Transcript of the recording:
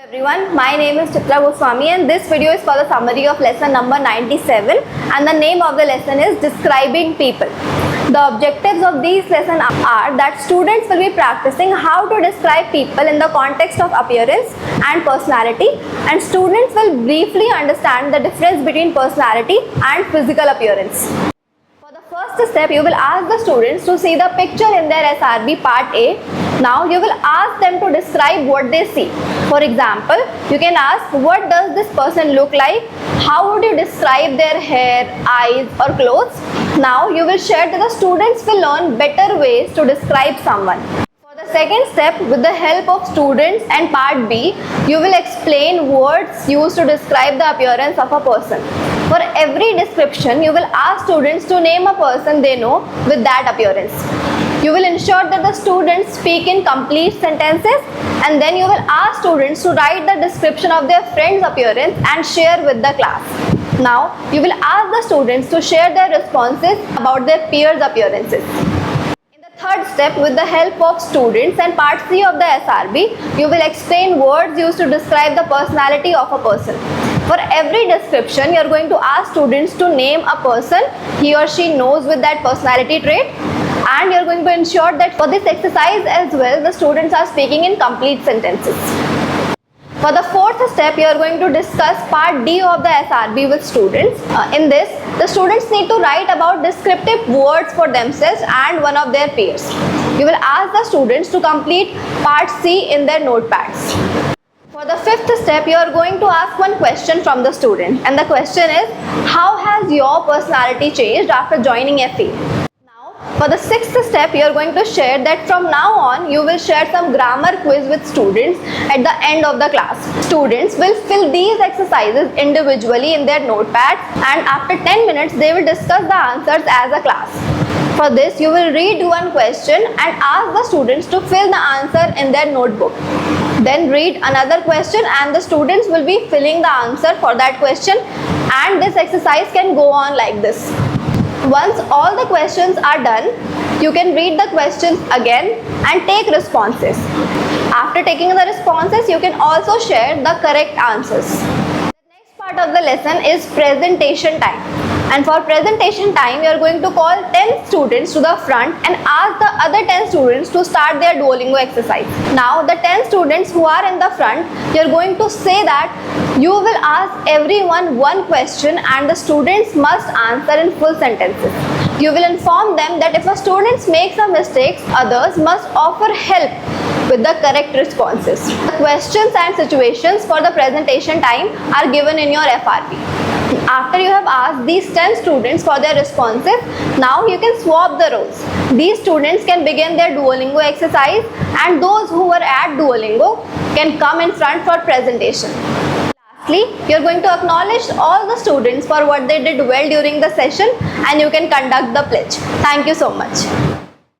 Everyone, my name is Chitra Goswami and this video is for the summary of lesson number 97 and the name of the lesson is Describing People. The objectives of these lessons are that students will be practicing how to describe people in the context of appearance and personality, and students will briefly understand the difference between personality and physical appearance. For the first step, you will ask the students to see the picture in their SRB part A. Now you will ask them to describe what they see. For example, you can ask, what does this person look like? How would you describe their hair, eyes or clothes? Now you will share that the students will learn better ways to describe someone. For the second step, with the help of students and part B, you will explain words used to describe the appearance of a person. For every description, you will ask students to name a person they know with that appearance. You will ensure that the students speak in complete sentences, and then you will ask students to write the description of their friend's appearance and share with the class. Now, you will ask the students to share their responses about their peers' appearances. In the third step, with the help of students and part C of the SRB, you will explain words used to describe the personality of a person. For every description, you are going to ask students to name a person he or she knows with that personality trait, and you are going to ensure that for this exercise as well, the students are speaking in complete sentences. For the fourth step, you are going to discuss part D of the SRB with students. In this, the students need to write about descriptive words for themselves and one of their peers. You will ask the students to complete part C in their notepads. For the fifth step, you are going to ask one question from the student, and the question is, how has your personality changed after joining FE? For the sixth step, you are going to share that from now on, you will share some grammar quiz with students at the end of the class. Students will fill these exercises individually in their notepads, and after 10 minutes, they will discuss the answers as a class. For this, you will read one question and ask the students to fill the answer in their notebook. Then read another question and the students will be filling the answer for that question, and this exercise can go on like this. Once all the questions are done, you can read the questions again and take responses. After taking the responses, you can also share the correct answers. The next part of the lesson is presentation time. And for presentation time, you are going to call 10 students to the front and ask the other 10 students to start their Duolingo exercise. Now, the 10 students who are in the front, you are going to say that you will ask everyone one question and the students must answer in full sentences. You will inform them that if a student makes a mistake, others must offer help with the correct responses. The questions and situations for the presentation time are given in your FRB. After you have asked these 10 students for their responses, now you can swap the roles. These students can begin their Duolingo exercise, and those who were at Duolingo can come in front for presentation. Lastly, you are going to acknowledge all the students for what they did well during the session, and you can conduct the pledge. Thank you so much.